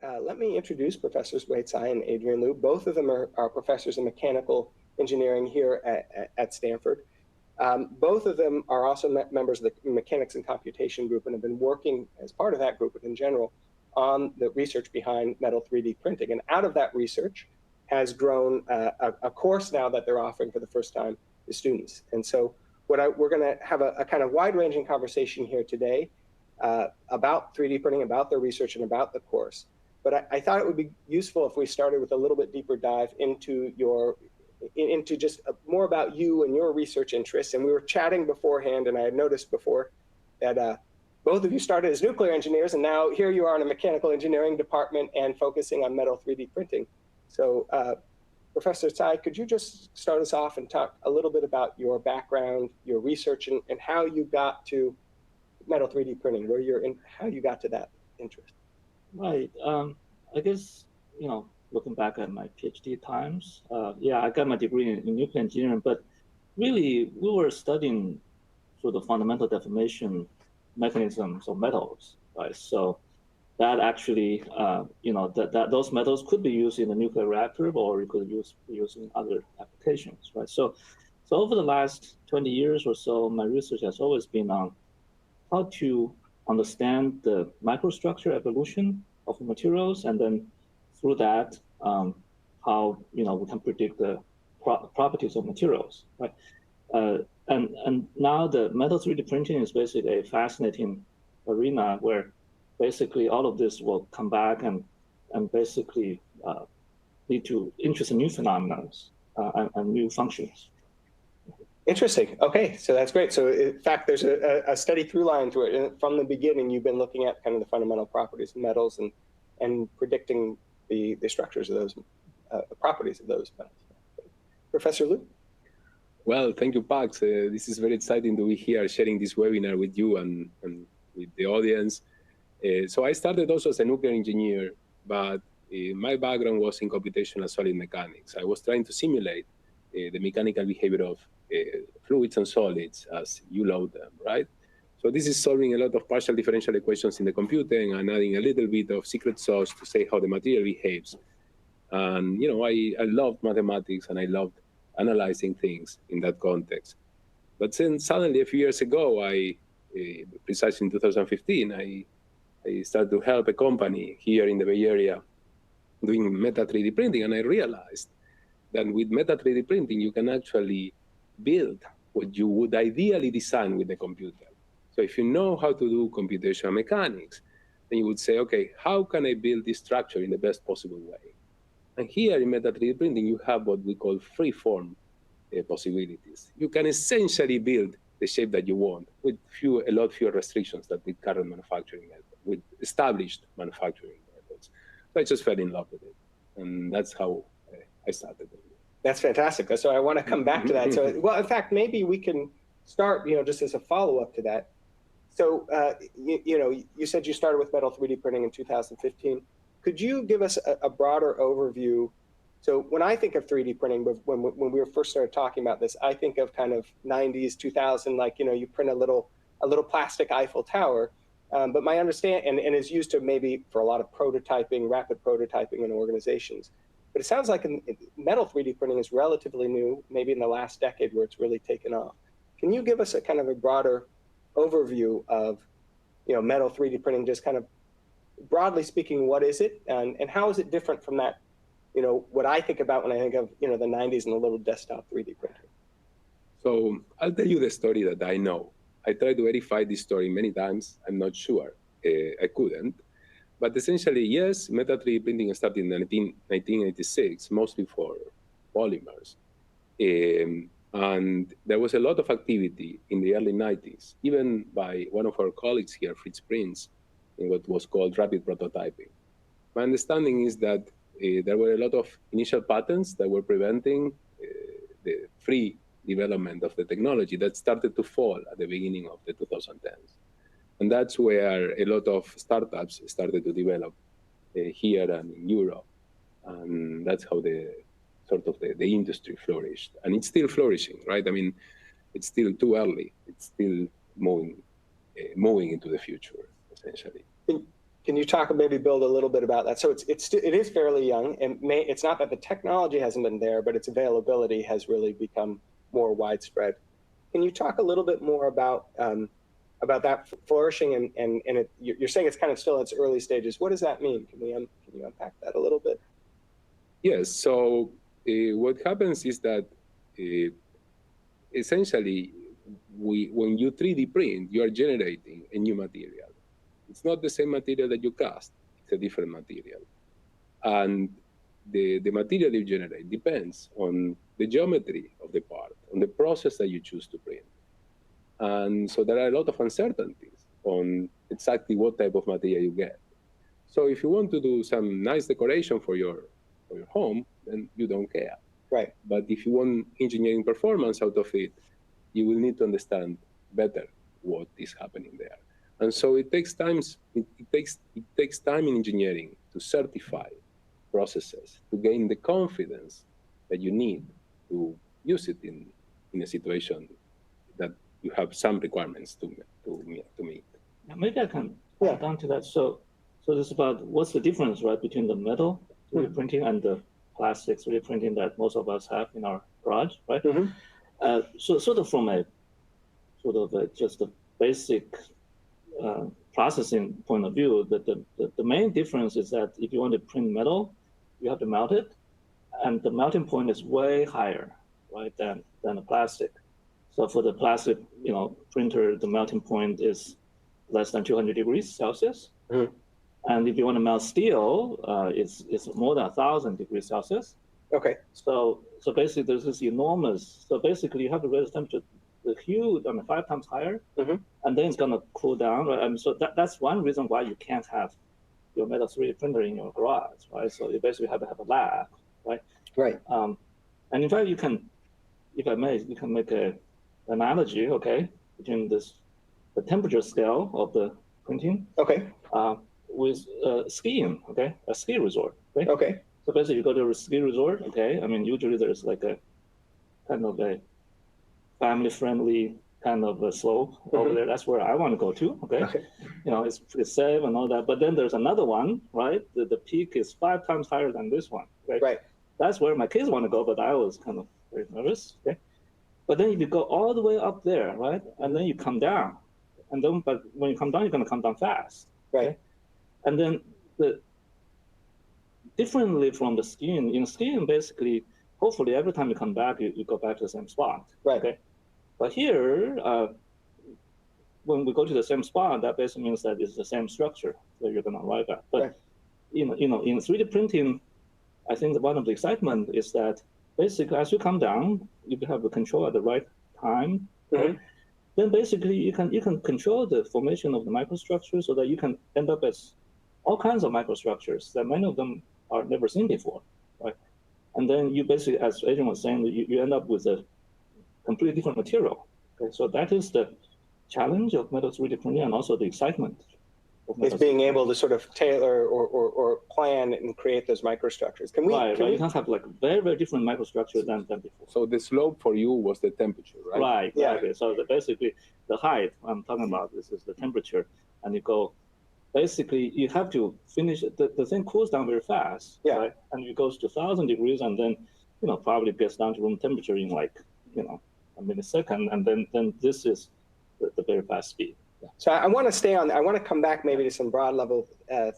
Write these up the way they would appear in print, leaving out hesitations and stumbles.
Let me introduce Professors Wei Tsai and Adrian Liu. Both of them are professors in mechanical engineering here at Stanford. Both of them are also members of the Mechanics and Computation group and have been working as part of that group, but in general, on the research behind metal 3D printing. And out of that research has grown a course now that they're offering for the first time to students. And so we're going to have a kind of wide-ranging conversation here today about 3D printing, about their research, and about the course. But I thought it would be useful if we started with a little bit deeper dive into just more about you and your research interests. And we were chatting beforehand, and I had noticed before that both of you started as nuclear engineers, and now here you are in a mechanical engineering department and focusing on metal 3D printing. So Professor Tsai, could you just start us off and talk a little bit about your background, your research, and how you got to metal 3D printing, where you're in, how you got to that interest? Right. I guess, looking back at my PhD times, yeah, I got my degree in nuclear engineering, but really we were studying sort of fundamental deformation mechanisms of metals, right? So that actually, those metals could be used in a nuclear reactor, or you could be used in other applications, right? So over the last 20 years or so, my research has always been on how to understand the microstructure evolution of materials, and then through that, how we can predict the properties of materials, right? And now the metal 3D printing is basically a fascinating arena where basically all of this will come back and basically lead to interesting new phenomena and new functions. Interesting. Okay, so that's great. So in fact, there's a steady through line to it. And from the beginning, you've been looking at kind of the fundamental properties of metals and predicting the structures of those properties of those metals. Professor Liu? Well, thank you, Pax. This is very exciting to be here sharing this webinar with you and with the audience. So I started also as a nuclear engineer, but my background was in computational solid mechanics. I was trying to simulate the mechanical behavior of fluids and solids as you load them, right? So this is solving a lot of partial differential equations in the computer and adding a little bit of secret sauce to say how the material behaves. And I loved mathematics and I loved analyzing things in that context. But then suddenly a few years ago, precisely in 2015, I started to help a company here in the Bay Area doing meta 3D printing, and I realized that with meta 3D printing, you can actually build what you would ideally design with the computer. So if you know how to do computational mechanics, then you would say, okay, how can I build this structure in the best possible way? And here in meta 3D printing, you have what we call free-form possibilities. You can essentially build the shape that you want with a lot fewer restrictions than with current manufacturing methods, with established manufacturing methods. So I just fell in love with it. And that's how I started. That's fantastic. So I want to come back to that. So, well, in fact, maybe we can start, just as a follow-up to that. So, you said you started with metal 3D printing in 2015. Could you give us a broader overview? So when I think of 3D printing, when we first started talking about this, I think of kind of 90s, 2000, like, you print a little plastic Eiffel Tower. But my understanding, and is used to maybe for a lot of prototyping, rapid prototyping in organizations. But it sounds like metal 3D printing is relatively new, maybe in the last decade where it's really taken off. Can you give us a kind of a broader overview of, metal 3D printing, just kind of broadly speaking, what is it? And how is it different from that, what I think about when I think of, the 90s and a little desktop 3D printer? So I'll tell you the story that I know. I tried to verify this story many times. I'm not sure. I couldn't. But essentially, yes, metal 3D printing started in 1986, mostly for polymers. And there was a lot of activity in the early 90s, even by one of our colleagues here, Fritz Prinz, in what was called rapid prototyping. My understanding is that there were a lot of initial patents that were preventing the free development of the technology that started to fall at the beginning of the 2010s. And that's where a lot of startups started to develop here and in Europe. And that's how the industry flourished. And it's still flourishing, right? I mean, it's still too early. It's still moving into the future, essentially. Can Can you talk, maybe build a little bit about that? So it is fairly young, and it's not that the technology hasn't been there, but its availability has really become more widespread. Can you talk a little bit more about that flourishing, and you're saying it's kind of still in its early stages. What does that mean? Can you unpack that a little bit? Yes. So what happens is that essentially, when you 3D print, you are generating a new material. It's not the same material that you cast. It's a different material. And the material you generate depends on the geometry of the part, on the process that you choose to print. And so there are a lot of uncertainties on exactly what type of material you get. So if you want to do some nice decoration for your home, then you don't care. Right. But if you want engineering performance out of it, you will need to understand better what is happening there. And so it takes time. It takes time in engineering to certify processes, to gain the confidence that you need to use it in a situation that you have some requirements to meet. Maybe I can add on to that. So this is about what's the difference, right, between the metal 3D printing and the plastic 3D printing that most of us have in our garage, right? So sort of from a just a basic processing point of view, the main difference is that if you want to print metal, you have to melt it, and the melting point is way higher, right, than the plastic. So for the plastic, printer, the melting point is less than 200 degrees Celsius. And if you want to melt steel, it's more than 1,000 degrees Celsius. Okay. So basically, there's this enormous. So basically, you have to raise the temperature huge, 5 times higher, and then it's gonna cool down, right? And so that's one reason why you can't have your metal 3D printer in your garage, right? So you basically have to have a lab, right? Right. And in fact, you can, if I may, you can make an analogy, okay, between the temperature scale of the printing, with skiing, okay, a ski resort, okay? Okay. So basically, you go to a ski resort, okay. I mean, usually there's like a kind of a family-friendly kind of a slope over there. That's where I want to go to, okay? It's pretty safe and all that. But then there's another one, right? The peak is 5 times higher than this one, right? Right. That's where my kids want to go, but I was kind of very nervous, okay? But then if you go all the way up there, right? And then you come down. And then, but when you come down, you're going to come down fast. Right. Okay? And then differently from the skiing, in skiing, basically, hopefully every time you come back, you go back to the same spot. Right. Okay. But here, when we go to the same spot, that basically means that it's the same structure that you're going to arrive at. But in 3D printing, I think one of the excitement is that basically as you come down, you have the control at the right time. Right? Then basically you can control the formation of the microstructure so that you can end up as all kinds of microstructures that many of them are never seen before, right? And then you basically, as Adrian was saying, you end up with a completely different material. Okay, so that is the challenge of metal 3D printing, and also the excitement of metal. It's being able to sort of tailor or plan and create those microstructures. Can we? You can have like very, very different microstructure than before. So the slope for you was the temperature, right? Right. Yeah. Exactly. So basically, the height I'm talking about, this is the temperature, and you go. Basically, you have to finish the thing cools down very fast, right? And it goes to 1,000 degrees, and then probably gets down to room temperature in like a millisecond, and then this is the very fast speed. So I want to stay on. I want to come back maybe to some broad level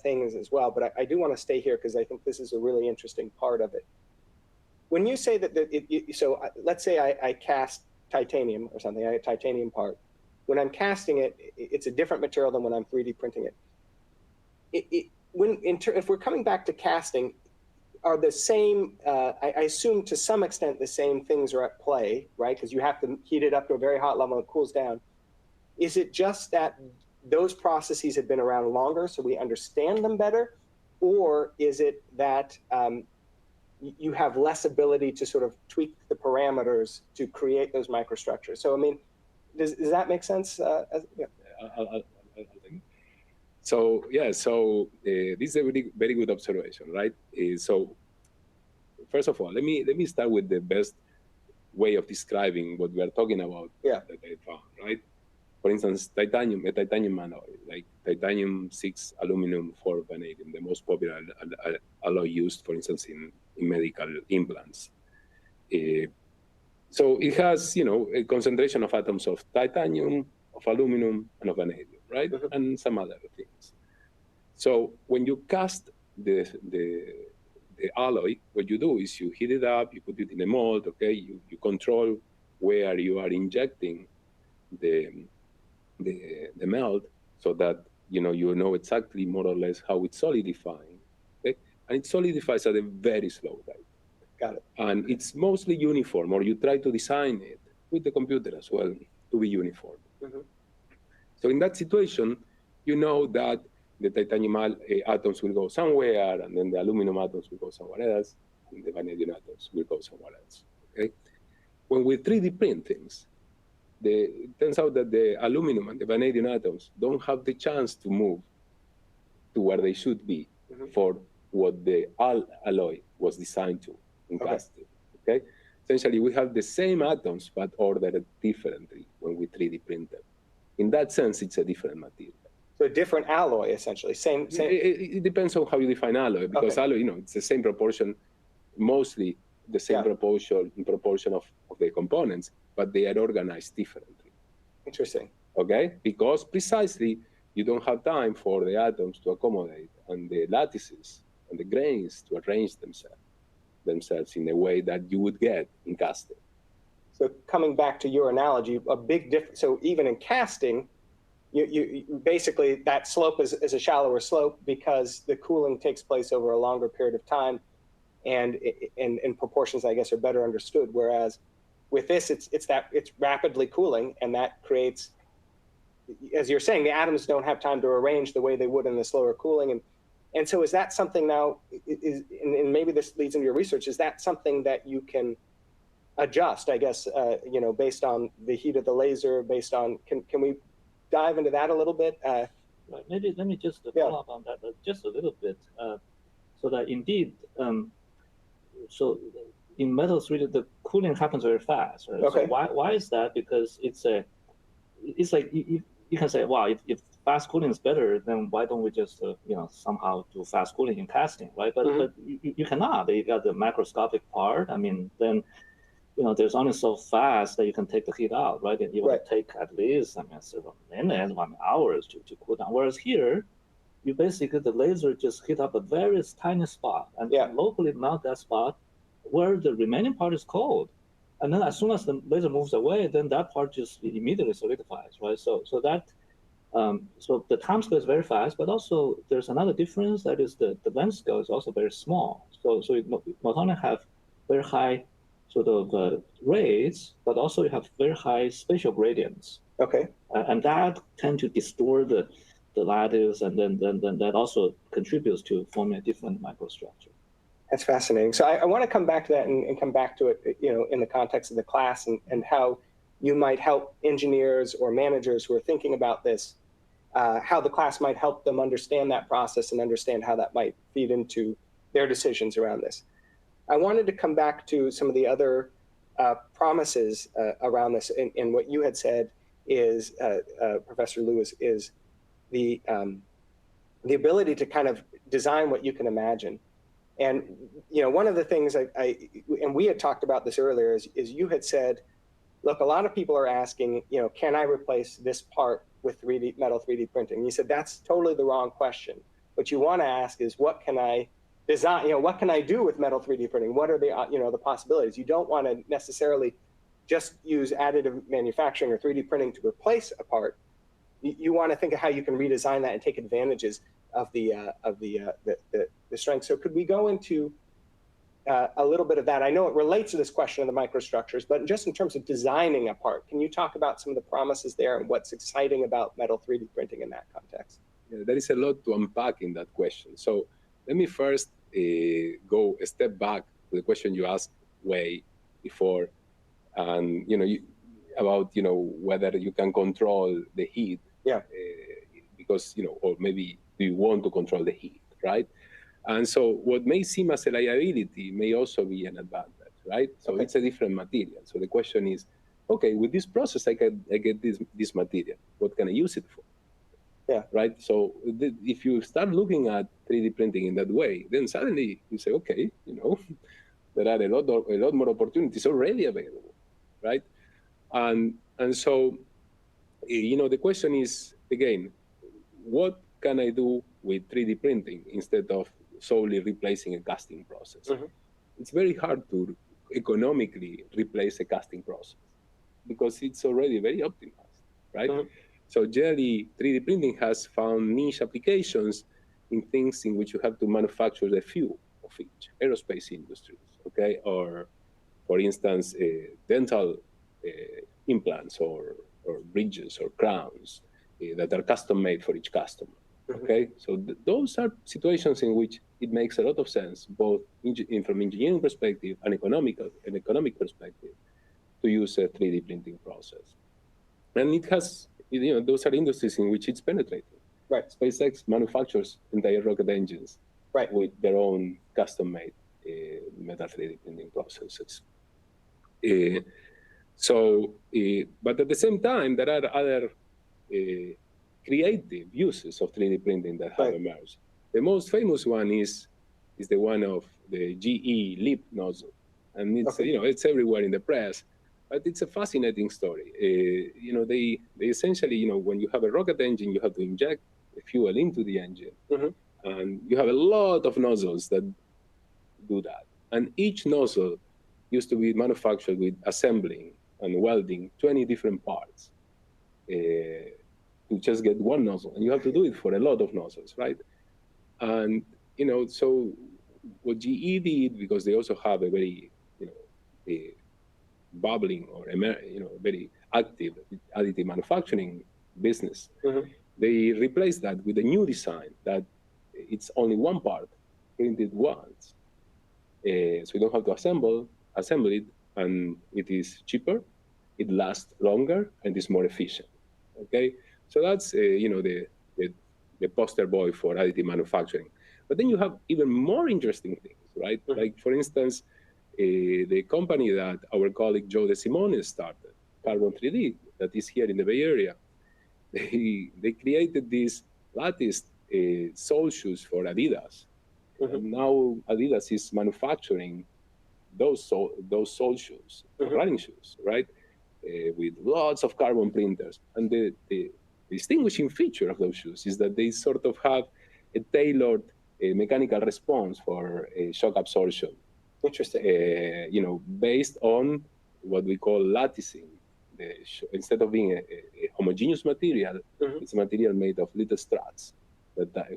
things as well, but I do want to stay here because I think this is a really interesting part of it. When you say that, let's say I cast titanium or something, I have a titanium part. When I'm casting it, it's a different material than when I'm 3D printing it. If we're coming back to casting, are the same, I assume to some extent the same things are at play, right? Because you have to heat it up to a very hot level and it cools down. Is it just that those processes have been around longer so we understand them better? Or is it that you have less ability to sort of tweak the parameters to create those microstructures? So, I mean, does that make sense? So this is a very, very good observation, right? So first of all, let me start with the best way of describing what we are talking about that I found, right? for instance, titanium, a titanium alloy, like titanium 6 aluminum 4 vanadium, the most popular alloy used, for instance, in medical implants. So it has, a concentration of atoms of titanium, of aluminum, and of vanadium, right? Mm-hmm. And some other things. So when you cast the alloy, what you do is you heat it up, you put it in a mold, okay? You control where you are injecting the melt, so that you know exactly more or less how it's solidifying, okay? And it solidifies at a very slow rate. Got it. And it's mostly uniform, or you try to design it with the computer as well to be uniform. Mm-hmm. So in that situation, you know that the titanium atoms will go somewhere, and then the aluminum atoms will go somewhere else, and the vanadium atoms will go somewhere else, okay? When we 3D print things, it turns out that the aluminum and the vanadium atoms don't have the chance to move to where they should be, mm-hmm. for what the alloy was designed to encast it, okay? Essentially, we have the same atoms, but ordered differently when we 3D print them. In that sense, it's a different material. So a different alloy, essentially, same. It depends on how you define alloy, because alloy, it's the same proportion, mostly the same proportion of the components, but they are organized differently. Interesting. Okay, because precisely you don't have time for the atoms to accommodate, and the lattices and the grains to arrange themselves in a way that you would get in casting. So coming back to your analogy, a big difference. So even in casting, you basically, that slope is a shallower slope because the cooling takes place over a longer period of time, and proportions, I guess, are better understood. Whereas with this, it's rapidly cooling, and that creates, as you're saying, the atoms don't have time to arrange the way they would in the slower cooling. And so is that something now, and maybe this leads into your research, is that something that you can adjust, I guess, based on the heat of the laser, based on, can we dive into that a little bit? Right. Maybe let me just follow up on that just a little bit, so that indeed, so in metal 3D, the cooling happens very fast. Right? Okay. So why is that? Because it's like you can say, wow, if fast cooling is better, then why don't we just somehow do fast cooling in casting, right? But but you cannot. You got the macroscopic part. I mean, then there's only so fast that you can take the heat out, right? And it will take at least several minutes, hours to cool down. Whereas here, you basically, the laser just hit up a very tiny spot and locally melt that spot where the remaining part is cold. And then as soon as the laser moves away, then that part just immediately solidifies, right? So that, so the time scale is very fast, but also there's another difference, that is the length scale is also very small. So it not only have very high sort of rates, but also you have very high spatial gradients. Okay. And that tend to distort the lattice, and then that also contributes to forming a different microstructure. That's fascinating. So I want to come back to that and come back to it, in the context of the class, and how you might help engineers or managers who are thinking about this, how the class might help them understand that process and understand how that might feed into their decisions around this. I wanted to come back to some of the other promises around this, and what you had said is, Professor Lewis, is the ability to kind of design what you can imagine. And one of the things and we had talked about this earlier, is you had said, look, a lot of people are asking, can I replace this part with metal 3D printing? And you said that's totally the wrong question. What you want to ask is, what can I design? What can I do with metal 3D printing? What are the possibilities? You don't want to necessarily just use additive manufacturing or 3D printing to replace a part. You want to think of how you can redesign that and take advantages of the strength. So could we go into a little bit of that? I know it relates to this question of the microstructures, but just in terms of designing a part, can you talk about some of the promises there and what's exciting about metal 3D printing in that context? Yeah, there is a lot to unpack in that question. So let me first go a step back to the question you asked way before, and about whether you can control the heat. Yeah. Because or maybe do you want to control the heat, right? And so what may seem as a liability may also be an advantage, right? So it's a different material. So the question is, okay, with this process, I get this material. What can I use it for? Yeah. Right. So if you start looking at 3D printing in that way, then suddenly you say, okay, there are a lot more opportunities already available, right? And so, the question is again, what can I do with 3D printing instead of solely replacing a casting process? Mm-hmm. It's very hard to economically replace a casting process because it's already very optimized, right? Mm-hmm. So generally, 3D printing has found niche applications in things in which you have to manufacture the few of each, aerospace industries, okay? Or, for instance, dental implants or bridges or crowns that are custom made for each customer, okay? So those are situations in which it makes a lot of sense, both from engineering perspective and economic perspective, to use a 3D printing process. And it has, those are industries in which it's penetrating. Right. SpaceX manufactures entire rocket engines with their own custom-made metal 3D printing processes. But at the same time, there are other creative uses of 3D printing that have emerged. The most famous one is the one of the GE lip nozzle. And it's, it's everywhere in the press. But it's a fascinating story. They essentially, when you have a rocket engine, you have to inject the fuel into the engine. And you have a lot of nozzles that do that. And each nozzle used to be manufactured with assembling and welding 20 different parts to just get one nozzle. And you have to do it for a lot of nozzles, right? And, so what GE did, because they also have a very, bubbling or very active additive manufacturing business, they replaced that with a new design that it's only one part printed once. So you don't have to assemble it, and it is cheaper, it lasts longer, and is more efficient. Okay, so that's the poster boy for additive manufacturing. But then you have even more interesting things, right? Like, for instance, the company that our colleague Joe DeSimone started, Carbon 3D, that is here in the Bay Area, they created these lattice sole shoes for Adidas. And now Adidas is manufacturing those sole shoes, running shoes, right? With lots of carbon printers. And the distinguishing feature of those shoes is that they sort of have a tailored mechanical response for shock absorption. Interesting. Based on what we call latticing. Instead of being a homogeneous material, it's a material made of little struts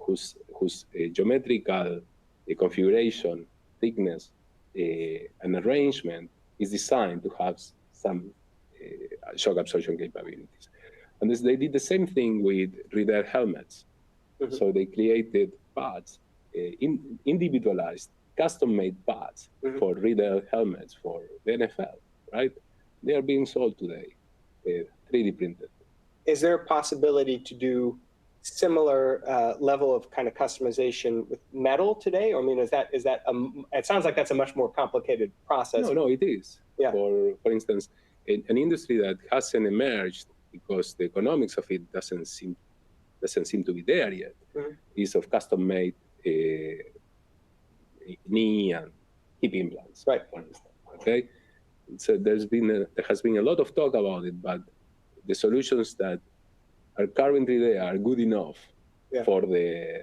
whose geometrical configuration, thickness, and arrangement is designed to have some shock absorption capabilities. And they did the same thing with radar helmets. So they created pads, individualized, custom-made pads for radar helmets for the NFL, right? They are being sold today, 3D printed. Is there a possibility to do similar level of kind of customization with metal today? Or, I mean, it sounds like that's a much more complicated process. No, it is. Yeah. For instance, an industry that hasn't emerged because the economics of it doesn't seem to be there yet is of custom-made knee and hip implants, right? For instance, okay. So there has been a lot of talk about it, but the solutions that are currently there are good enough for the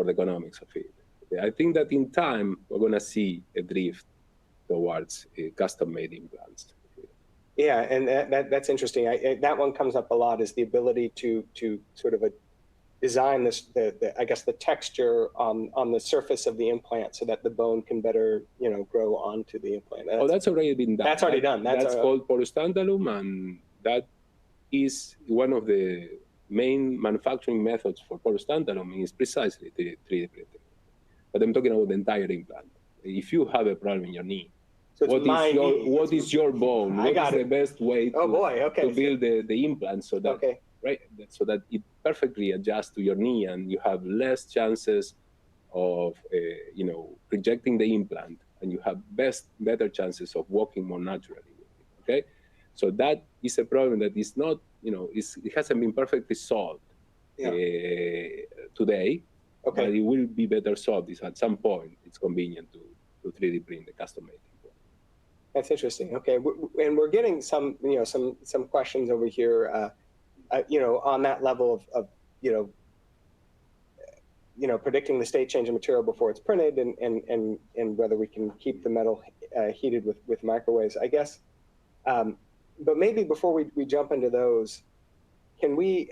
economics of it. I think that in time we're going to see a drift towards custom-made implants. Yeah, and that's interesting. That one comes up a lot, is the ability to sort of design this, I guess, the texture on the surface of the implant so that the bone can better, grow onto the implant. That's already been done. That's already done. That's called porous tantalum, and that is one of the main manufacturing methods for porous tantalum is precisely 3D printing. But I'm talking about the entire implant. If you have a problem in your knee, so what is your bone? What is the best way to build the implant so that so that it perfectly adjusts to your knee and you have less chances of rejecting the implant, and you have better chances of walking more naturally. Okay, So that is a problem that is not, it hasn't been perfectly solved today, but it will be better solved. At some point, it's convenient to 3D print the custom made component. That's interesting. Okay, and we're getting some, some questions over here, on that level of predicting the state change of material before it's printed, and whether we can keep the metal heated with microwaves, I guess. But maybe before we jump into those, can we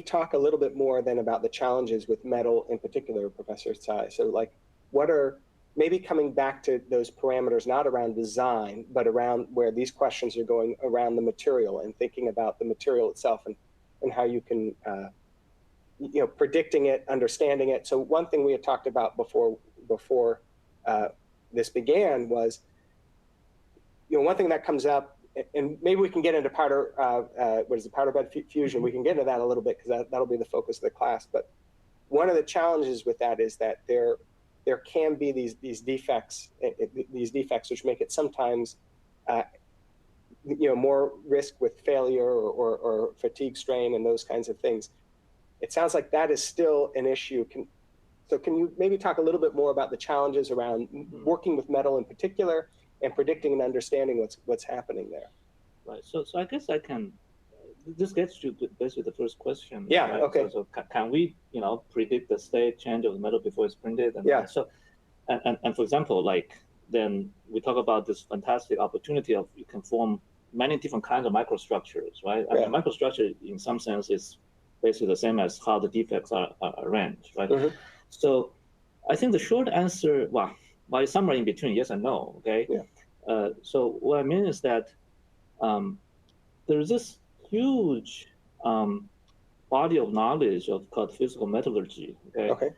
talk a little bit more then about the challenges with metal in particular, Professor Tsai? So like, what are, maybe coming back to those parameters, not around design, but around where these questions are going around the material and thinking about the material itself and how you can, predicting it, understanding it. So one thing we had talked about before this began was, one thing that comes up, and maybe we can get into powder, powder bed fusion. We can get into that a little bit because that'll be the focus of the class. But one of the challenges with that is that there can be these defects which make it sometimes more risk with failure or fatigue strain and those kinds of things. It sounds like that is still an issue. So can you maybe talk a little bit more about the challenges around working with metal in particular and predicting and understanding what's happening there? Right. So I guess I can. This gets to basically the first question. Yeah. Right? Okay. So can we, predict the state change of the metal before it's printed? And yeah. So, and for example, then we talk about this fantastic opportunity of you can form many different kinds of microstructures, right? I mean, microstructure in some sense is basically the same as how the defects are arranged, right? Mm-hmm. So I think the short answer, well, it's somewhere in between, yes and no, okay? Yeah. So what I mean is that there's this huge body of knowledge called physical metallurgy, okay?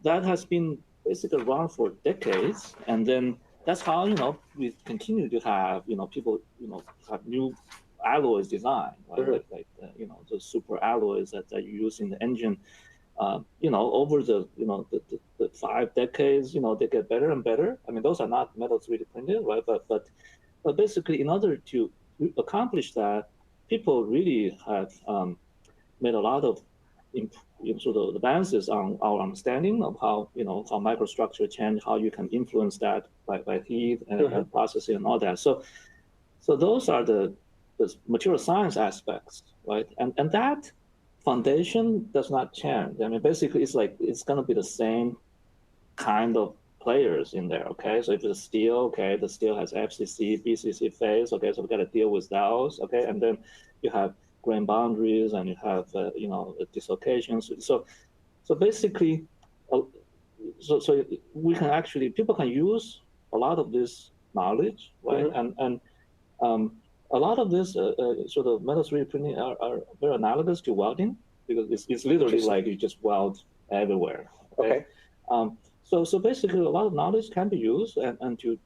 That has been basically around for decades, and then that's how, we continue to have, people, have new alloys designed, right? Mm-hmm. Like the super alloys that you use in the engine. Over the 5 decades, they get better and better. I mean, those are not metal 3D printed, right? But basically, in order to accomplish that, people really have made a lot of sort of advances on our understanding of how how microstructure change, how you can influence that by heat and processing and all that. So those are the material science aspects, right? And that foundation does not change. I mean, basically, it's going to be the same kind of players in there, okay? So if it's steel, okay, the steel has FCC, BCC phase, okay, so we got to deal with those, okay? And then you have grain boundaries and you have, dislocations. So basically, so we can actually, people can use a lot of this knowledge, right? And a lot of this sort of metal 3D printing are very analogous to welding, because it's literally like you just weld everywhere. Okay. So basically, a lot of knowledge can be used and to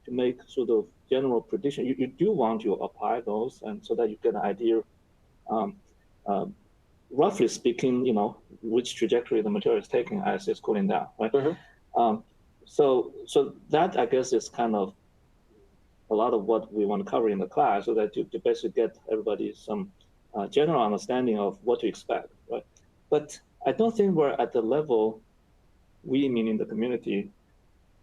make sort of general prediction. You do want to apply those, and so that you get an idea, roughly speaking, which trajectory the material is taking as it's cooling down, right? So that, I guess, is kind of a lot of what we want to cover in the class, so that to basically get everybody some general understanding of what to expect, right? But I don't think we're at the level, we meaning the community,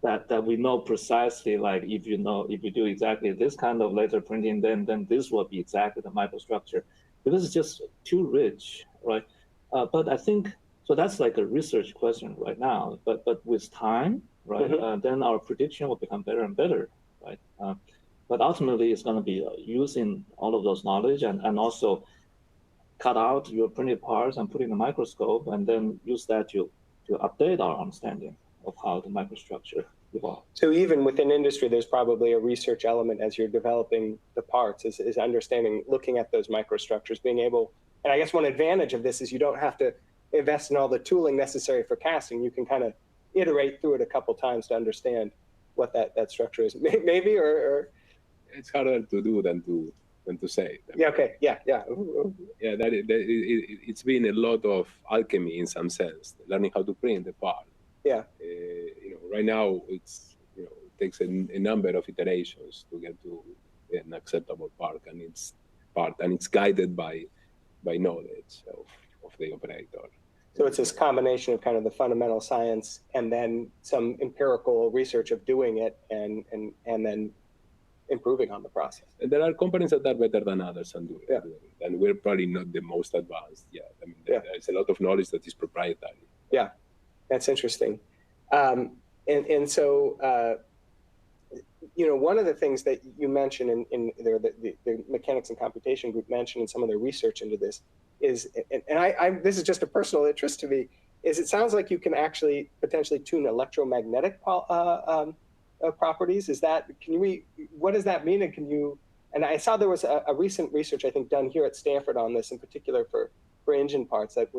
that we know precisely, like if you do exactly this kind of laser printing, then this will be exactly the microstructure, because it's just too rich, right? But I think, so that's like a research question right now, but with time, right, then our prediction will become better and better, right? But ultimately, it's going to be using all of those knowledge and also cut out your printed parts and put in a microscope, and then use that to update our understanding of how the microstructure evolves. So even within industry, there's probably a research element as you're developing the parts, is understanding, looking at those microstructures, being able, and I guess one advantage of this is you don't have to invest in all the tooling necessary for casting. You can kind of iterate through it a couple times to understand what that structure is. Maybe, or it's harder to do than to say. Yeah. Okay. Yeah. Yeah. It's been a lot of alchemy in some sense, learning how to print the part. Yeah. Right now it takes a number of iterations to get to an acceptable part, and it's guided by knowledge of the operator. So it's this combination of kind of the fundamental science and then some empirical research of doing it and then improving on the process. And there are companies that are better than others and doing it. And we're probably not the most advanced yet. I mean, there's a lot of knowledge that is proprietary. Yeah, that's interesting. And so, one of the things that you mentioned in there, the mechanics and computation group mentioned in some of their research into this is, and this is just a personal interest to me, is it sounds like you can actually potentially tune electromagnetic properties. What does that mean? And I saw there was a recent research, I think, done here at Stanford on this in particular for engine parts that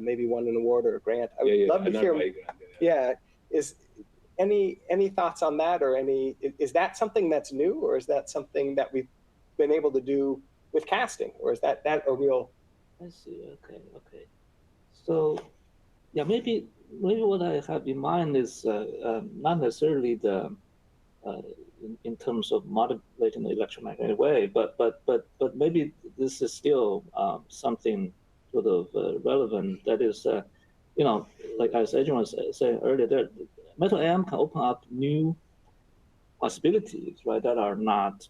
maybe won an award or a grant. I would love to hear. Is any thoughts on that, or is that something that's new, or is that something that we've been able to do with casting, or is that a real? I see. Okay. So, yeah, maybe what I have in mind is not necessarily the in terms of modulating the electromagnetic wave, but maybe this is still something sort of relevant. That is, like as Adrian was saying earlier, metal AM can open up new possibilities, right? That are not,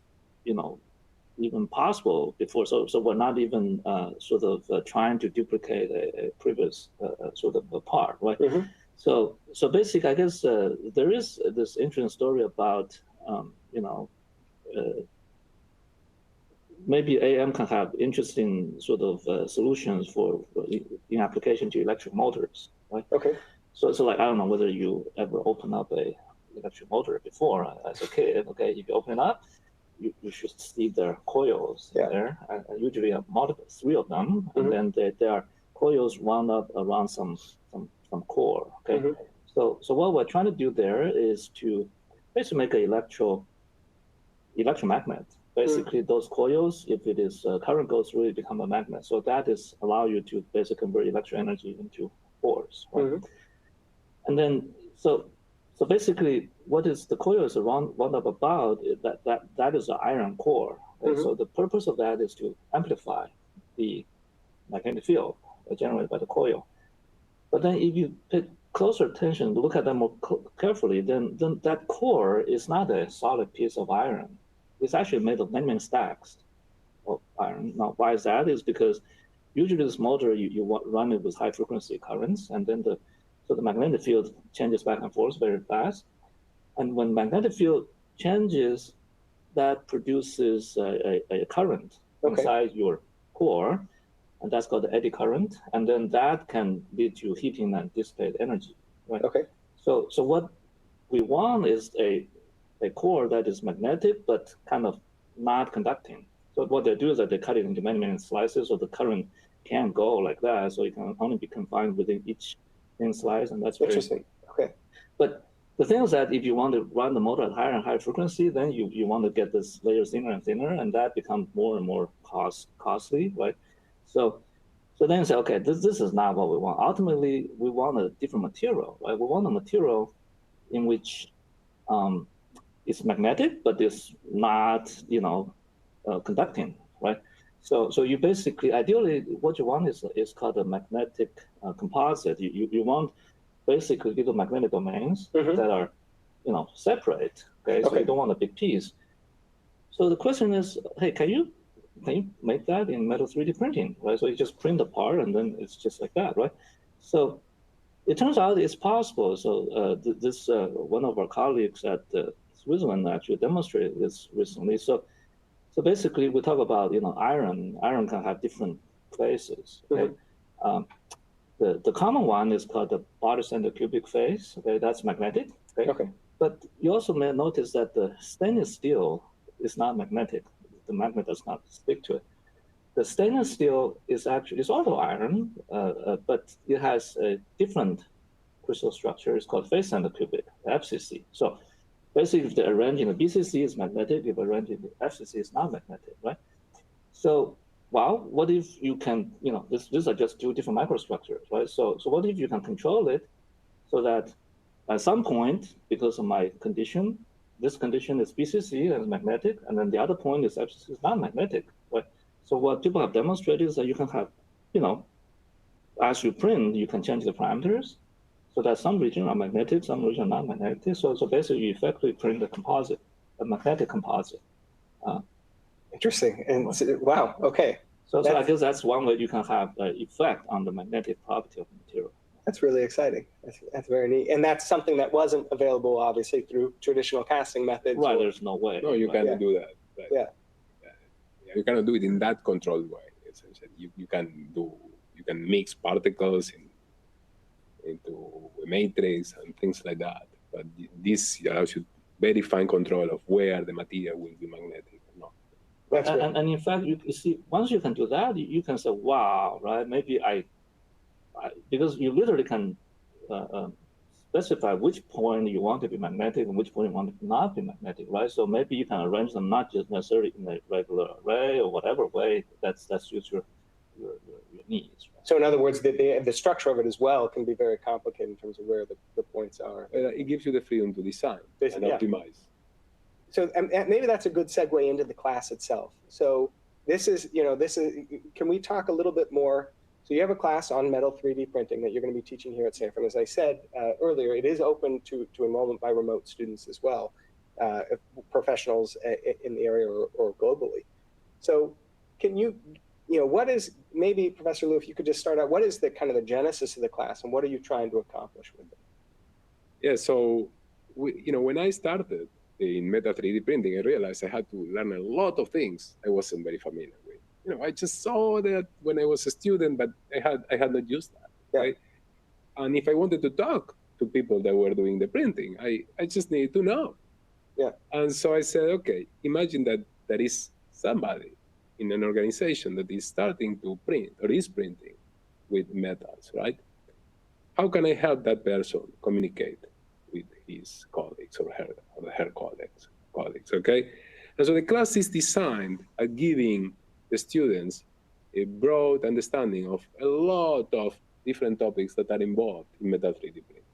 even possible before. So we're not even sort of trying to duplicate a previous sort of a part, right? Mm-hmm. So basically, I guess there is this interesting story about, maybe AM can have interesting sort of solutions in application to electric motors, right? Okay. So like, I don't know whether you ever open up a electric motor before as a kid. Okay, if you open it up, you should see their coils there, and usually three of them, and then there are coils wound up around some core. Okay, so what we're trying to do there is to basically make an electromagnet. Basically, those coils, if it is current goes through, it become a magnet. So that is allow you to basically convert electric energy into force. Right? And then so basically, what is the coil is wound up about that is the iron core. Okay? So the purpose of that is to amplify the magnetic field generated by the coil. But then if you pay closer attention, look at them more carefully, then that core is not a solid piece of iron. It's actually made of many stacks of iron. Now, why is that? Is because usually this motor, you run it with high frequency currents, and then the magnetic field changes back and forth very fast. And when magnetic field changes, that produces a current inside your core, and that's called the eddy current. And then that can lead to heating and dissipate energy. Right? Okay. So what we want is a core that is magnetic but kind of not conducting. So what they do is that they cut it into many slices, so the current can't go like that. So it can only be confined within each thin slice, and that's very interesting. Okay. But the thing is that if you want to run the motor at higher and higher frequency, then you want to get this layer thinner and thinner, and that becomes more and more costly, right? So then you say, okay, this is not what we want. Ultimately, we want a different material, right? We want a material in which it's magnetic, but it's not, conducting, right? So you basically, ideally, what you want is called a magnetic composite. You want basically little magnetic domains that are, separate. Okay, so you don't want a big piece. So the question is, hey, can you make that in metal 3D printing, right? So you just print the part, and then it's just like that, right? So it turns out it's possible. So this one of our colleagues at Switzerland actually demonstrated this recently. So basically, we talk about iron. Iron can have different places. Okay? The common one is called the body center cubic phase. Okay, that's magnetic. Okay. But you also may notice that the stainless steel is not magnetic. The magnet does not stick to it. The stainless steel is also iron, but it has a different crystal structure. It's called phase center cubic, FCC. So basically, if the arranging the BCC is magnetic, if arranging the FCC is not magnetic, right? So, what if you can, these are just two different microstructures, right? So what if you can control it so that at some point, because of my condition, this condition is BCC and magnetic, and then the other point is actually non-magnetic, right? So what people have demonstrated is that you can have, as you print, you can change the parameters, so that some regions are magnetic, some regions are non-magnetic. So basically, you effectively print the composite, a magnetic composite. Interesting. And wow, okay. So I guess that's one way you can have an effect on the magnetic property of the material. That's really exciting. That's very neat. And that's something that wasn't available, obviously, through traditional casting methods. Right, there's no way. No, you cannot do that. Right? Yeah. You cannot do it in that controlled way, essentially. You can mix particles into a matrix and things like that. But this allows you very fine control of where the material will be magnetic or not. And in fact, you see, once you can do that, you can say, wow, right? Maybe because you literally can specify which point you want to be magnetic and which point you want to not be magnetic, right? So maybe you can arrange them not just necessarily in a regular array or whatever way that suits your needs. Right? So in other words, the structure of it as well can be very complicated in terms of where the points are. It gives you the freedom to design and optimize. So and maybe that's a good segue into the class itself. So can we talk a little bit more? So you have a class on metal 3D printing that you're going to be teaching here at Stanford. As I said earlier, it is open to enrollment by remote students as well, professionals in the area or globally. So can you, what is, maybe Professor Liu, if you could just start out, what is the kind of the genesis of the class and what are you trying to accomplish with it? Yeah, so when I started in metal 3D printing, I realized I had to learn a lot of things I wasn't very familiar with. I just saw that when I was a student, but I had not used that, right? And if I wanted to talk to people that were doing the printing, I just needed to know. Yeah. And so I said, okay, imagine that there is somebody in an organization that is starting to print or is printing with metals, right? How can I help that person communicate with his colleagues or her colleagues, okay? And so the class is designed at giving the students a broad understanding of a lot of different topics that are involved in metal 3D printing.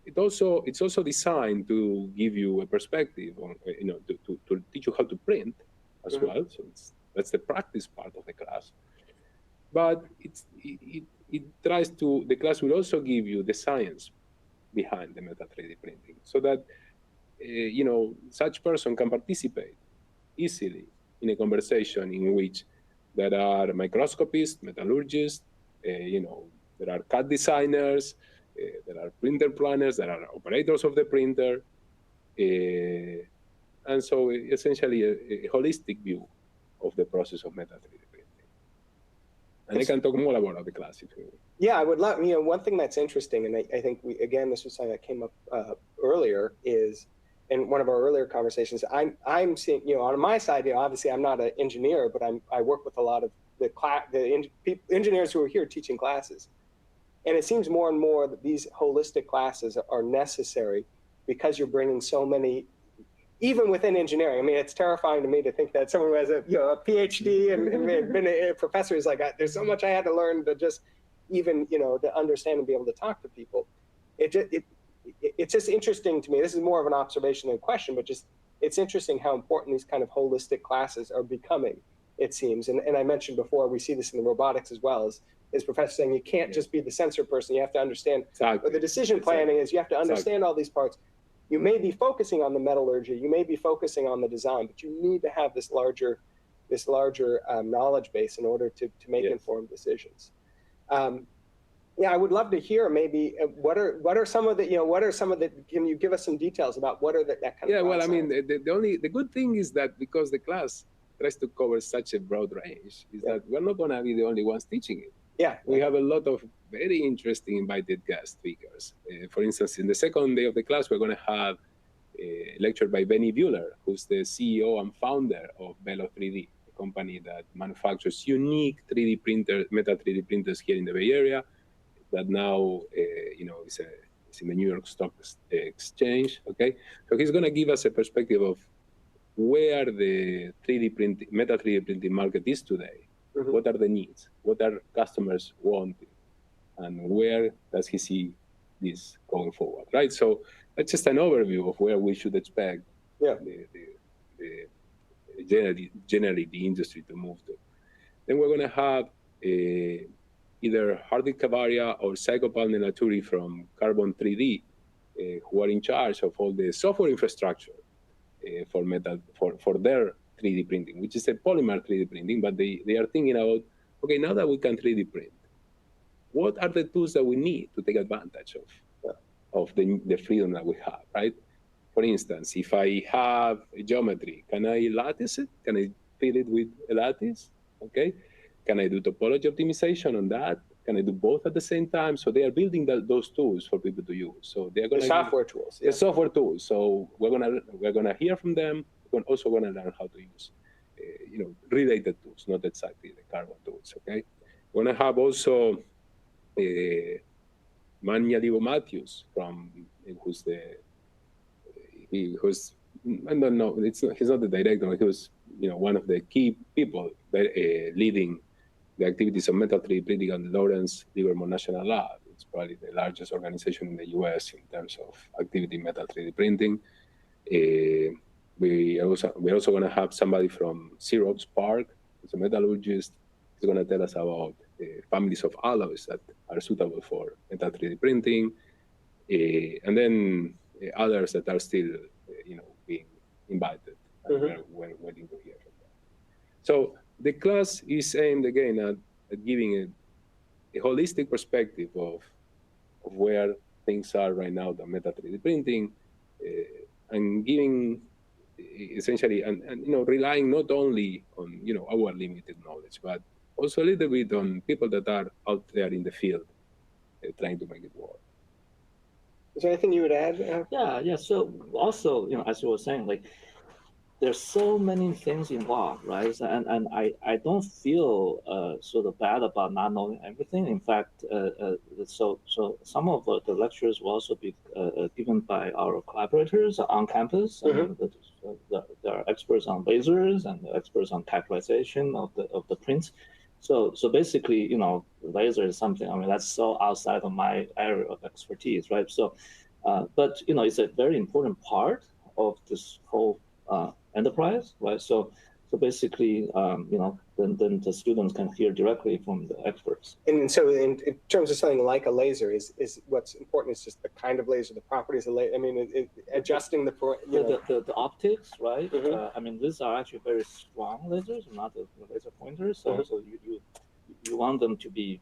It's also designed to give you a perspective on, to teach you how to print as well. So that's the practice part of the class. But the class will also give you the science behind the metal 3D printing, so that such person can participate easily in a conversation in which there are microscopists, metallurgists, there are CAD designers, there are printer planners, there are operators of the printer, and so essentially a holistic view of the process of metal 3D printing. And I can talk more about the class if you want. Yeah, I would love, one thing that's interesting, and I think this was something that came up earlier, is in one of our earlier conversations, I'm seeing, on my side, obviously I'm not an engineer, but I work with a lot of the engineers who are here teaching classes. And it seems more and more that these holistic classes are necessary because you're bringing so many, even within engineering. I mean, it's terrifying to me to think that someone who has a PhD and been a professor is like, there's so much I had to learn to just even, to understand and be able to talk to people. It's just interesting to me. This is more of an observation than a question, but just it's interesting how important these kind of holistic classes are becoming, it seems. And I mentioned before, we see this in the robotics as well, as professors saying you can't just be the sensor person. You have to understand what the decision planning is. You have to understand all these parts. You may be focusing on the metallurgy. You may be focusing on the design, but you need to have this larger knowledge base in order to make informed decisions. Yeah, I would love to hear maybe what are some of the can you give us some details about what are that kind of? Yeah, well, I mean, the good thing is that because the class tries to cover such a broad range, is that we're not going to be the only ones teaching it. Yeah, we have a lot of very interesting invited guest speakers. For instance, in the second day of the class, we're going to have a lecture by Benny Buehler, who's the CEO and founder of Velo 3D, a company that manufactures unique 3D metal 3D printers here in the Bay Area. That now, is in the New York Stock Exchange. Okay, so he's going to give us a perspective of where the metal 3D printing market is today. Mm-hmm. What are the needs? What are customers wanting? And where does he see this going forward, right? So that's just an overview of where we should expect generally the industry to move to. Then we're going to have either Hardik Kavaria or Psychopal Nenaturi from Carbon 3D, who are in charge of all the software infrastructure for their 3D printing, which is a polymer 3D printing, but they are thinking about, okay, now that we can 3D print, what are the tools that we need to take advantage of the freedom that we have, right? For instance, if I have a geometry, can I lattice it? Can I fill it with a lattice? Okay. Can I do topology optimization on that? Can I do both at the same time? So they are building those tools for people to use. So they're going to software tools. The software tools. So we're gonna hear from them. We're also gonna learn how to use, related tools, not exactly the carbon tools. Okay. We're gonna have also Manya Livo Matthews I don't know. He's not the director. He was, one of the key people leading the activities of metal 3D printing at Lawrence Livermore National Lab. It's probably the largest organization in the U.S. in terms of activity in metal 3D printing. We're also going to have somebody from Xerox PARC, who's a metallurgist. He's going to tell us about families of alloys that are suitable for metal 3D printing, and then others that are still, being invited. And we're waiting to hear from them. So the class is aimed again at giving a holistic perspective of where things are right now, the metal 3D printing, and giving essentially, and relying not only on our limited knowledge, but also a little bit on people that are out there in the field trying to make it work. Is there anything you would add? Yeah. So also, as you were saying, like, there's so many things involved, right? And I don't feel sort of bad about not knowing everything. In fact, so some of the lectures will also be given by our collaborators on campus. There are experts on lasers and experts on characterization of the prints. So basically, laser is something, that's so outside of my area of expertise, right? So, but, it's a very important part of this whole enterprise, right? So basically, then the students can hear directly from the experts. And so in terms of something like a laser, is what's important is just the kind of laser, the properties of laser. Adjusting the optics, right? These are actually very strong lasers, not the laser pointers. So you want them to be,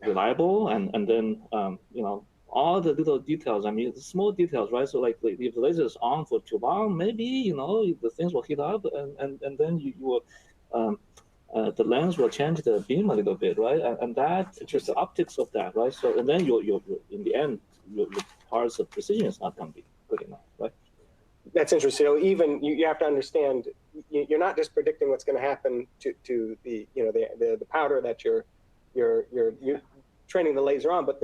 reliable, and then all the little details, the small details, right? So like if the laser is on for too long, maybe, the things will heat up, and then you will, the lens will change the beam a little bit, right? And that just the optics of that, right? So, and then you in the end, your parts of precision is not going to be good enough, right? That's interesting. So even you have to understand, you're not just predicting what's going to happen to the the powder that you're training the laser on, but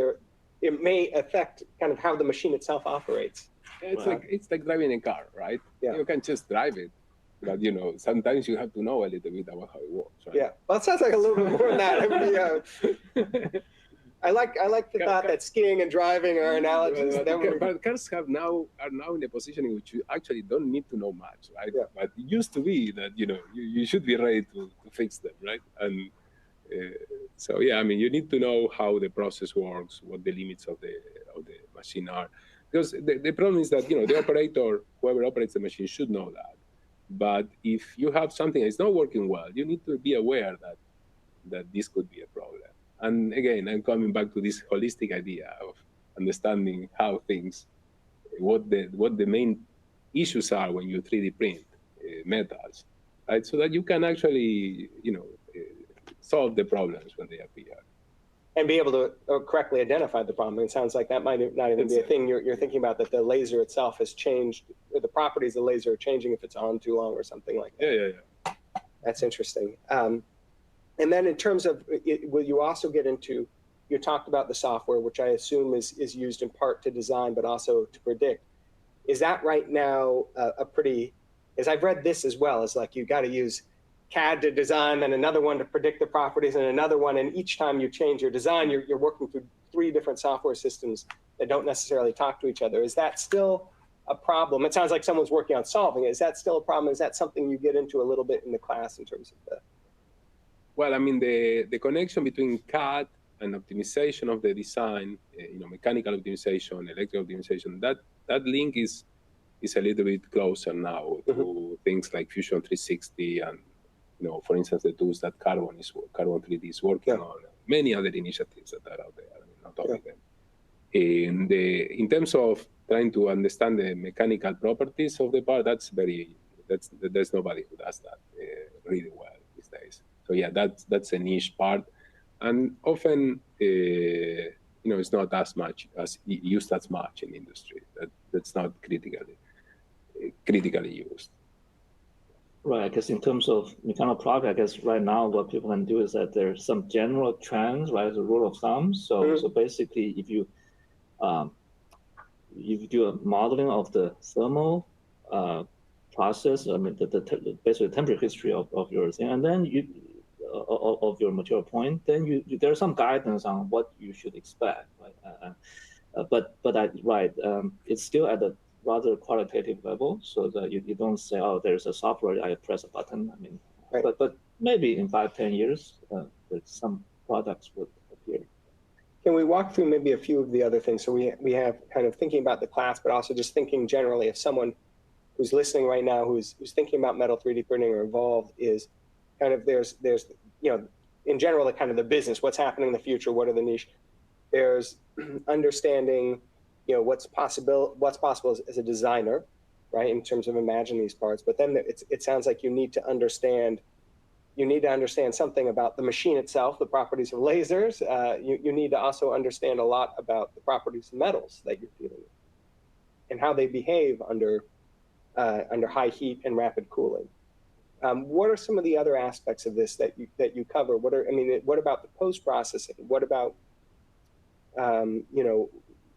it may affect kind of how the machine itself operates. It's like driving a car, right? Yeah. You can just drive it, but sometimes you have to know a little bit about how it works, right? Yeah. Well, it sounds like a little bit more than that. I like the thought that skiing and driving are analogies. But cars are now in a position in which you actually don't need to know much, right? Yeah. But it used to be that you should be ready to fix them, right? And so yeah, you need to know how the process works, what the limits of the machine are, because the problem is that the operator, whoever operates the machine, should know that. But if you have something that's not working well, you need to be aware that this could be a problem. And again, I'm coming back to this holistic idea of understanding how things, what the main issues are when you 3D print metals, right? So that you can actually solve the problems when they appear. And be able to correctly identify the problem. It sounds like that might not even be a thing you're thinking about, that the laser itself has changed, or the properties of the laser are changing if it's on too long or something like that. Yeah. That's interesting. And then in terms of, will you also get into, you talked about the software, which I assume is used in part to design, but also to predict. Is that right now a pretty, as I've read this as well, it's like you got to use CAD to design, and another one to predict the properties, and another one, and each time you change your design, you're working through three different software systems that don't necessarily talk to each other. Is that still a problem? It sounds like someone's working on solving it. Is that still a problem? Is that something you get into a little bit in the class in terms of the? Well, I mean, the connection between CAD and optimization of the design, mechanical optimization, electrical optimization, that link is a little bit closer now to things like Fusion 360 and, for instance, the tools that Carbon 3D is working on, many other initiatives that are out there, not only them. And in terms of trying to understand the mechanical properties of the part, there's nobody who does that really well these days. So yeah, that's a niche part, and often it's not as much as used as much in industry. That's not critically used. Right. I guess in terms of mechanical property, I guess right now what people can do is that there's some general trends, right, as a rule of thumb. So basically, if you do a modeling of the thermal process, I mean, basically the temperature history of your thing, and then of your material point, then there's some guidance on what you should expect, right? But it's still at a rather qualitative level, so that you don't say, oh, there's a software, I press a button. I mean, but maybe in 5-10 years, some products would appear. Can we walk through maybe a few of the other things? So we have kind of thinking about the class, but also just thinking generally, if someone who's listening right now, who's thinking about metal 3D printing or involved, is kind of there's in general, the kind of the business, what's happening in the future, what are the niche? There's understanding, what's possible as a designer, right, in terms of imagining these parts. But then it sounds like you need to understand something about the machine itself, the properties of lasers. You need to also understand a lot about the properties of metals that you're dealing with and how they behave under high heat and rapid cooling. What are some of the other aspects of this that you cover? What about the post-processing? What about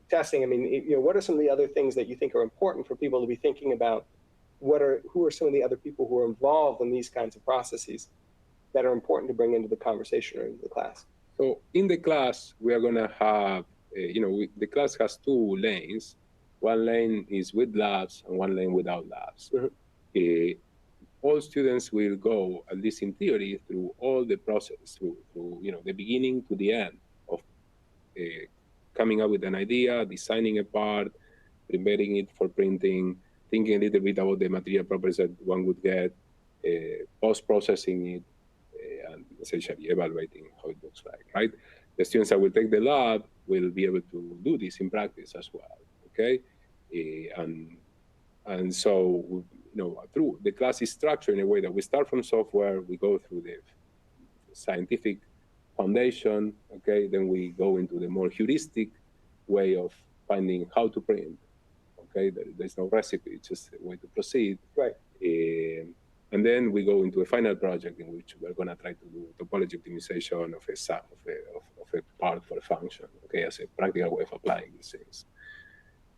testing? I mean, what are some of the other things that you think are important for people to be thinking about? Who are some of the other people who are involved in these kinds of processes that are important to bring into the conversation or into the class? So in the class, we are going to have, the class has two lanes. One lane is with labs and one lane without labs. All students will go, at least in theory, through all the process, through the beginning to the end of coming up with an idea, designing a part, preparing it for printing, thinking a little bit about the material properties that one would get, post-processing it, and essentially evaluating how it looks like, right? The students that will take the lab will be able to do this in practice as well, okay? And so, through the class is structured in a way that we start from software, we go through the scientific foundation, okay? Then we go into the more heuristic way of finding how to print, okay? There's no recipe, it's just a way to proceed. Right. And then we go into a final project in which we're going to try to do topology optimization of a part for a function, okay, as a practical way of applying these things.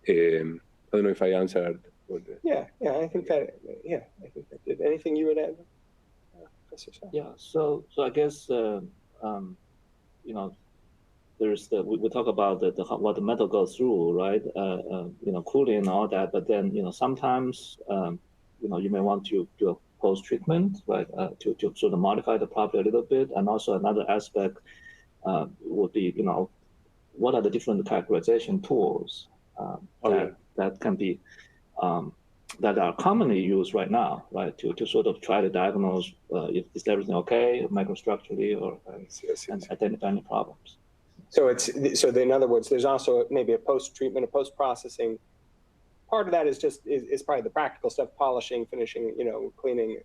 I don't know if I answered. Yeah, I think that did. Anything you would add, Professor Shaw? Yeah, so I guess there's we talk about what the metal goes through, right? Cooling and all that, but then sometimes you may want to do a post-treatment, right? To sort of modify the property a little bit, and also another aspect would be what are the different characterization tools that can be that are commonly used right now, right? To sort of try to diagnose is everything okay microstructurally, or and identify any problems. So in other words, there's also maybe a post-treatment, a post-processing. Part of that is probably the practical stuff, polishing, finishing, cleaning.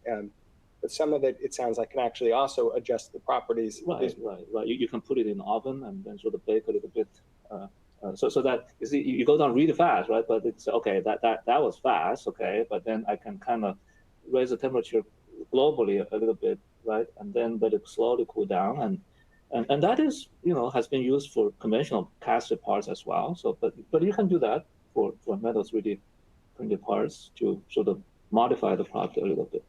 But some of it sounds like can actually also adjust the properties. Right. You can put it in the oven and then sort of bake a little bit. So that you go down really fast, right? But it's okay. That was fast, okay. But then I can kind of raise the temperature globally a little bit, right? And then let it slowly cool down, and that is has been used for conventional casted parts as well. So but you can do that for metal 3D printed parts to sort of modify the product a little bit.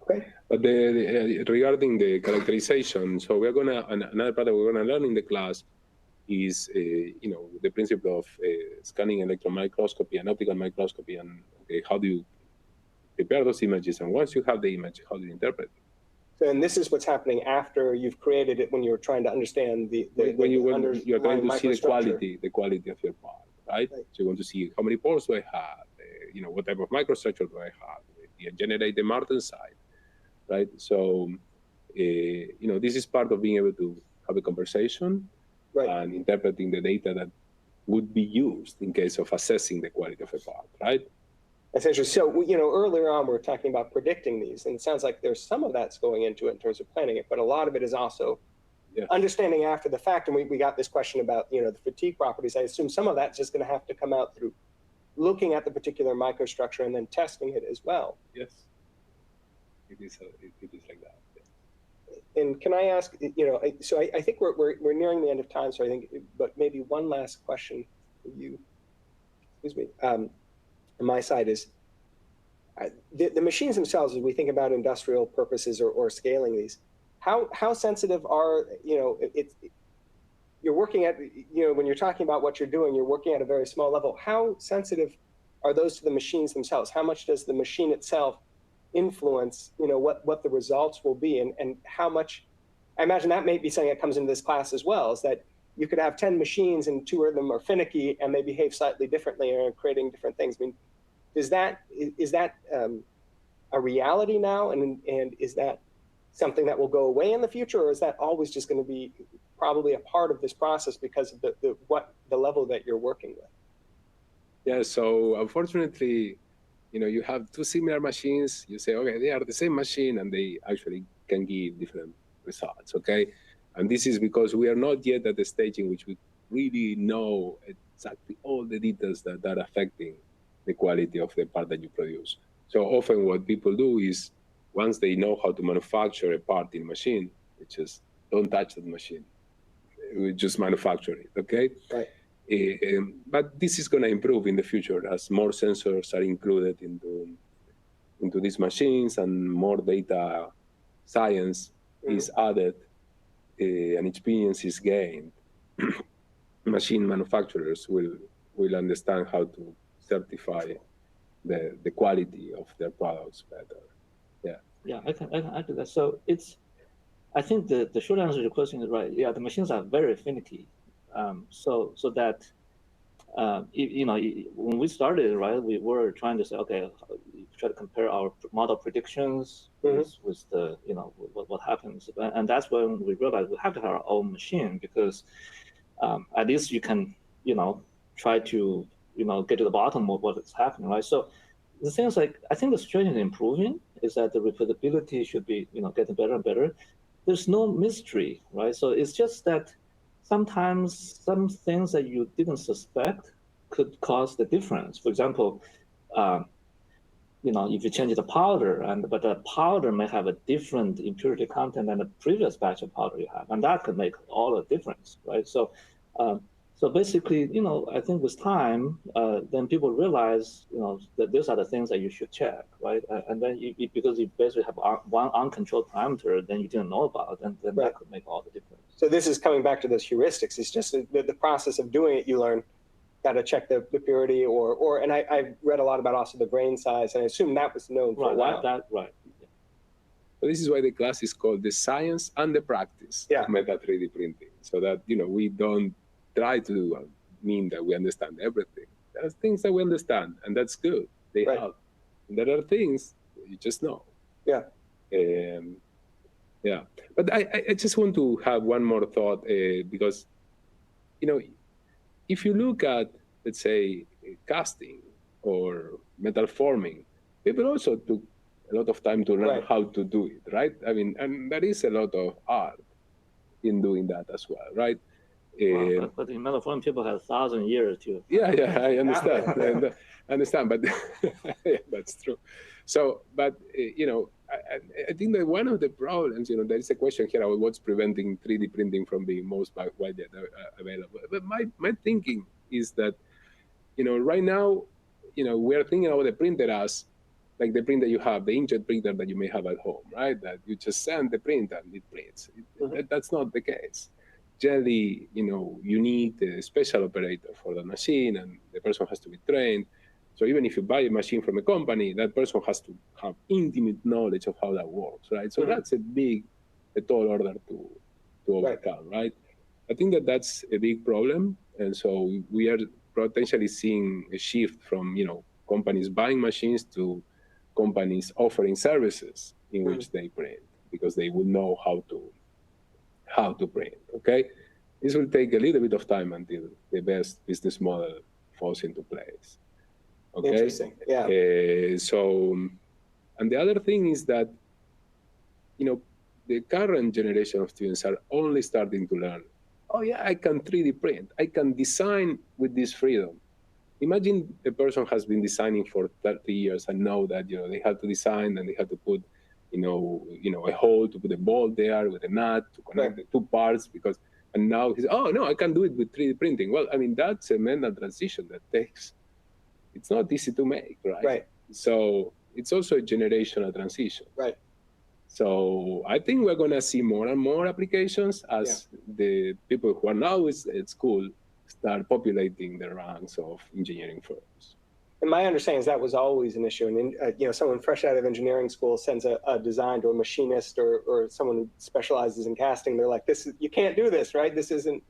Okay. But regarding the characterization, so we're gonna another part that we're gonna learn in the class is, the principle of scanning electron microscopy and optical microscopy, and how do you prepare those images, and once you have the image, how do you interpret it? So, and this is what's happening after you've created it, when you're trying to understand when you're trying to see the quality of your part, right? So you want to see how many pores do I have, what type of microstructure do I have, generate the martensite, right? So, this is part of being able to have a conversation, right, and interpreting the data that would be used in case of assessing the quality of a part, right? That's interesting. So, earlier on we were talking about predicting these, and it sounds like there's some of that's going into it in terms of planning it, but a lot of it is also understanding after the fact. And we got this question about, the fatigue properties. I assume some of that's just going to have to come out through looking at the particular microstructure and then testing it as well. Yes, it is like that. And can I ask, so I think we're nearing the end of time, so I think, but maybe one last question for you, excuse me, on my side is, the machines themselves, as we think about industrial purposes or scaling these, how sensitive are, you're working at, when you're talking about what you're doing, you're working at a very small level. How sensitive are those to the machines themselves? How much does the machine itself influence, what the results will be, and how much? I imagine that may be something that comes into this class as well, is that you could have 10 machines and 2 of them are finicky and they behave slightly differently or are creating different things. I mean, is that a reality now, and is that something that will go away in the future, or is that always just going to be probably a part of this process because of the level that you're working with? Yeah, so unfortunately, you have 2 similar machines. You say, okay, they are the same machine, and they actually can give different results, okay? And this is because we are not yet at the stage in which we really know exactly all the details that are affecting the quality of the part that you produce. So often what people do is, once they know how to manufacture a part in a machine, they just don't touch the machine. We just manufacture it, okay? Right. But this is going to improve in the future as more sensors are included into these machines, and more data science is added, and experience is gained. Machine manufacturers will understand how to certify the quality of their products better. Yeah, I can add to that. So I think the short answer to your question is right. Yeah, the machines are very finicky. So that when we started, right, we were trying to say, okay, try to compare our model predictions with the what happens, and that's when we realized we have to have our own machine, because at least you can try to get to the bottom of what is happening, right? So the thing is, like, I think the situation is improving, is that the repeatability should be getting better and better. There's no mystery, right? So it's just that sometimes some things that you didn't suspect could cause the difference. For example, if you change the powder, but the powder may have a different impurity content than the previous batch of powder you have, and that could make all the difference, right? So, so basically, I think with time, then people realize, that these are the things that you should check, right? And then because you basically have one uncontrolled parameter, then you didn't know about, and then that could make all the difference. So this is coming back to those heuristics. It's just the process of doing it. You learn how to check the purity, and I've read a lot about also the grain size, and I assume that was known for a while. Right. So this is why the class is called the science and the practice of meta 3D printing. So that we don't try to mean that we understand everything. There are things that we understand, and that's good. They help. And there are things you just know. Yeah. Yeah. But I just want to have one more thought, because if you look at, let's say, casting or metal forming, people also took a lot of time to learn how to do it, right? I mean, and there is a lot of art in doing that as well, right? But in metal forming, people have 1,000 years to. Yeah, I understand. I understand, but yeah, that's true. So, but I think that one of the problems, there is a question here about what's preventing 3D printing from being most widely available. But my thinking is that, right now, we are thinking about the printer as like the printer you have, the inkjet printer that you may have at home, right? That you just send the print and it prints. That's not the case. generally, you need a special operator for the machine, and the person has to be trained. So even if you buy a machine from a company, that person has to have intimate knowledge of how that works, right? So that's a tall order to overcome, right? I think that's a big problem, and so we are potentially seeing a shift from companies buying machines to companies offering services in which they print, because they will know how to print. Okay, this will take a little bit of time until the best business model falls into place. Okay. Interesting. Yeah. And the other thing is that the current generation of students are only starting to learn. Oh yeah, I can 3D print. I can design with this freedom. Imagine a person has been designing for 30 years and know that they have to design and they have to put a hole to put a bolt there with a nut to connect the two parts, and now he's, oh no, I can do it with 3D printing. Well, I mean, that's a mental transition that it's not easy to make, right? Right. So it's also a generational transition. Right. So I think we're going to see more and more applications as the people who are now at school start populating the ranks of engineering firms. And my understanding is that was always an issue. And someone fresh out of engineering school sends a design to a machinist or someone who specializes in casting. They're like, you can't do this, right? This isn't,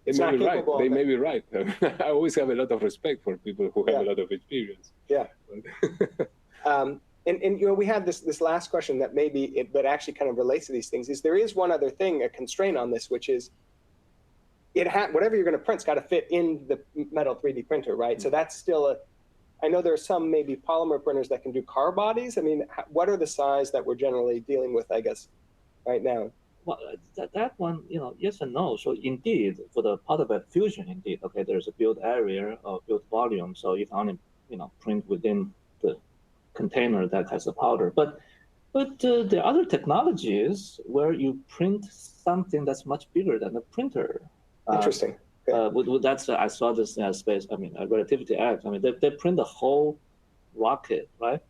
it's not capable. They may be right. I always have a lot of respect for people who have a lot of experience. Yeah. And we have this last question that but actually kind of relates to these things. There is one other thing, a constraint on this, which is whatever you're going to print's got to fit in the metal 3D printer, right? So that's still I know there are some maybe polymer printers that can do car bodies. I mean, what are the size that we're generally dealing with, I guess, right now? Well, that one, yes and no. So indeed, for the particle fusion, indeed, okay, there's a build area or build volume, so you can only, print within the container that has the powder. But the other technologies where you print something that's much bigger than the printer. Interesting. That's I saw this in space. I mean, Relativity Act. I mean, they print the whole rocket, right?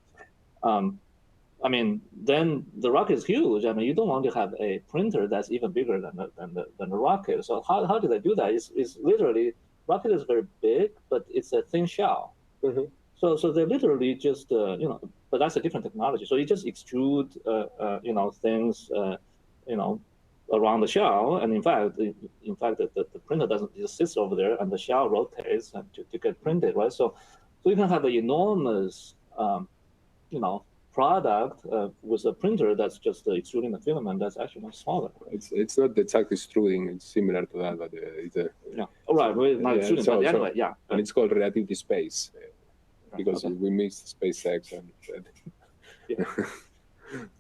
I mean, then the rocket is huge. I mean, you don't want to have a printer that's even bigger than the rocket. So how do they do that? It's literally, rocket is very big, but it's a thin shell. So they literally just but that's a different technology. So you just extrude things around the shell, and in fact the printer doesn't just sit over there, and the shell rotates to get printed, right? So you can have an enormous product with a printer that's just extruding the filament that's actually much smaller. It's not exactly extruding; it's similar to that, but it's a right. Well, not extruding, but anyway, and it's called relativity space because we mixed SpaceX and.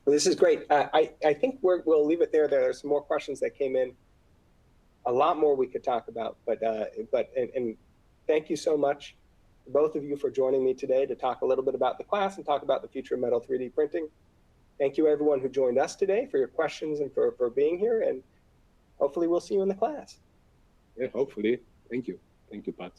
Well, this is great. I think we'll leave it there. There are some more questions that came in. A lot more we could talk about, but thank you so much, both of you, for joining me today to talk a little bit about the class and talk about the future of metal 3D printing. Thank you, everyone who joined us today, for your questions and for being here. And hopefully we'll see you in the class. Yeah, hopefully. Thank you. Thank you, Pat.